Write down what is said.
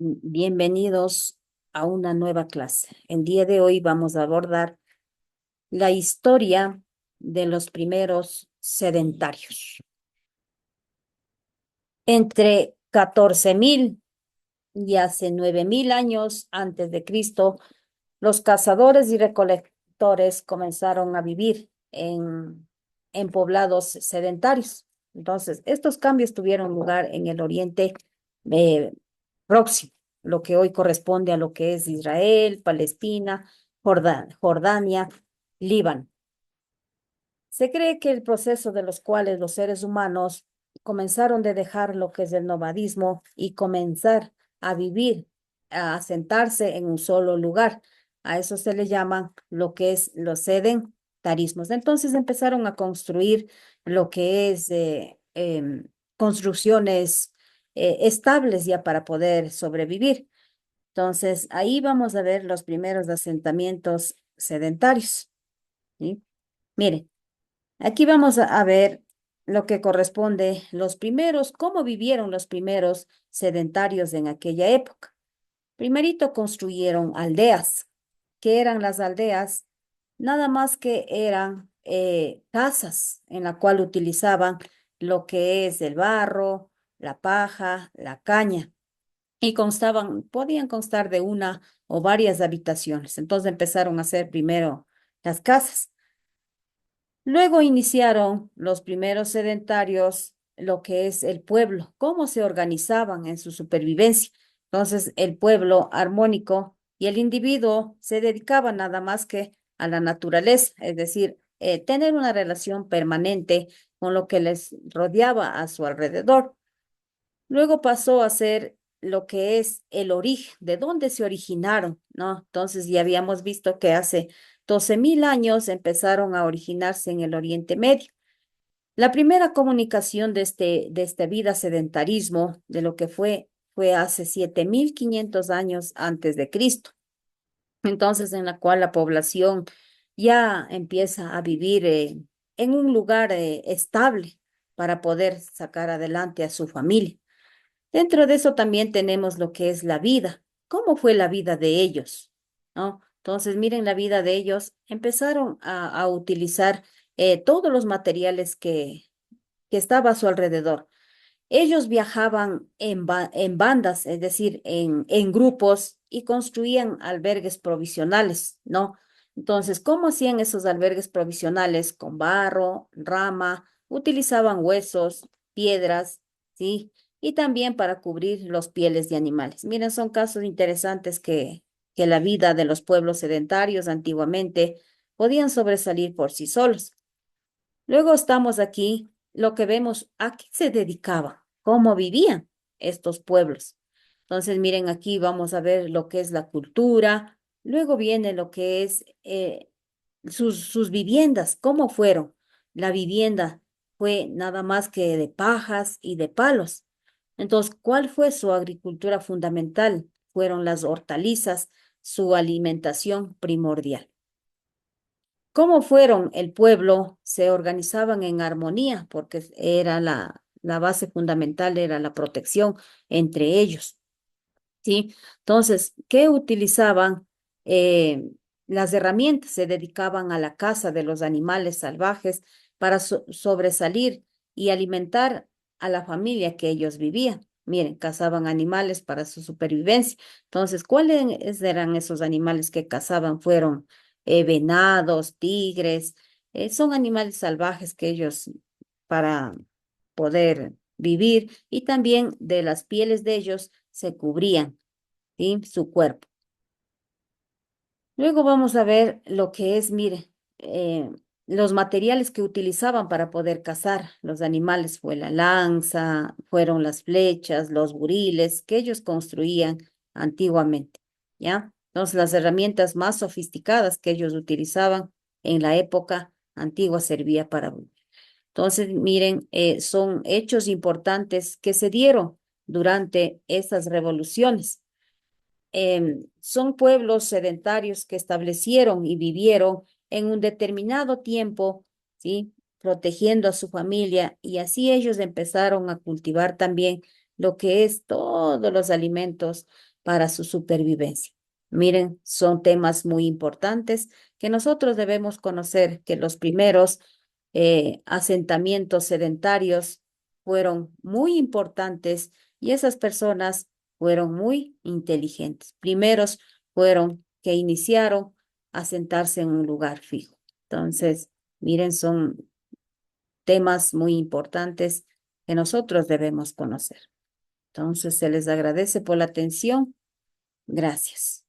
Bienvenidos a una nueva clase. El día de hoy vamos a abordar la historia de los primeros sedentarios. Entre 14.000 y hace 9.000 años antes de Cristo, los cazadores y recolectores comenzaron a vivir en poblados sedentarios. Entonces, estos cambios tuvieron lugar en el Oriente eh, Próximo, lo que hoy corresponde a lo que es Israel, Palestina, Jordania, Líbano. Se cree que el proceso de los cuales los seres humanos comenzaron de dejar lo que es el nomadismo y comenzar a vivir, a asentarse en un solo lugar. A eso se le llama lo que es los sedentarismos. Entonces empezaron a construir lo que es construcciones estables ya para poder sobrevivir. Entonces ahí vamos a ver los primeros asentamientos sedentarios, ¿sí? Miren. Aquí vamos a ver lo que corresponde, los primeros, cómo vivieron los primeros sedentarios en aquella época. Primerito construyeron aldeas. ¿Qué eran las aldeas? Nada más que eran casas en la cual utilizaban lo que es el barro, la paja, la caña y podían constar de una o varias habitaciones. Entonces empezaron a hacer primero las casas. Luego iniciaron los primeros sedentarios, lo que es el pueblo, cómo se organizaban en su supervivencia. Entonces, el pueblo armónico y el individuo se dedicaban nada más que a la naturaleza, es decir, tener una relación permanente con lo que les rodeaba a su alrededor. Luego pasó a ser lo que es el origen, de dónde se originaron, ¿no? Entonces ya habíamos visto que hace 12.000 años empezaron a originarse en el Oriente Medio. La primera comunicación de esta vida sedentarismo, de lo que fue hace 7.500 años antes de Cristo. Entonces, en la cual la población ya empieza a vivir en un lugar estable para poder sacar adelante a su familia. Dentro de eso también tenemos lo que es la vida. ¿Cómo fue la vida de ellos? ¿No? Entonces, miren la vida de ellos. Empezaron a utilizar todos los materiales que estaba a su alrededor. Ellos viajaban en bandas, es decir, en grupos y construían albergues provisionales, ¿no? Entonces, ¿cómo hacían esos albergues provisionales? Con barro, rama, utilizaban huesos, piedras, ¿sí? Y también para cubrir los pieles de animales. Miren, son casos interesantes que la vida de los pueblos sedentarios antiguamente podían sobresalir por sí solos. Luego estamos aquí, lo que vemos, ¿a qué se dedicaban? ¿Cómo vivían estos pueblos? Entonces, miren, aquí vamos a ver lo que es la cultura, luego viene lo que es sus viviendas, ¿cómo fueron? La vivienda fue nada más que de pajas y de palos. Entonces, ¿cuál fue su agricultura fundamental? Fueron las hortalizas, su alimentación primordial. ¿Cómo fueron el pueblo? Se organizaban en armonía porque era la base fundamental, era la protección entre ellos, ¿sí? Entonces, ¿qué utilizaban? Las herramientas se dedicaban a la caza de los animales salvajes para sobresalir y alimentar a la familia que ellos vivían. Miren, cazaban animales para su supervivencia. Entonces, ¿cuáles eran esos animales que cazaban? Fueron venados, tigres, son animales salvajes que ellos para poder vivir y también de las pieles de ellos se cubrían, ¿sí? Su cuerpo. Luego vamos a ver lo que es, mire, los materiales que utilizaban para poder cazar los animales. Fue la lanza, fueron las flechas, los buriles que ellos construían antiguamente, ¿ya? Entonces, las herramientas más sofisticadas que ellos utilizaban en la época antigua servía para... Entonces, miren, son hechos importantes que se dieron durante estas revoluciones. Son pueblos sedentarios que establecieron y vivieron en un determinado tiempo, ¿sí? Protegiendo a su familia y así ellos empezaron a cultivar también lo que es todos los alimentos, para su supervivencia. Miren, son temas muy importantes que nosotros debemos conocer, que los primeros asentamientos sedentarios fueron muy importantes y esas personas fueron muy inteligentes. Primeros fueron que iniciaron a sentarse en un lugar fijo. Entonces, miren, son temas muy importantes que nosotros debemos conocer. Entonces, se les agradece por la atención. Gracias.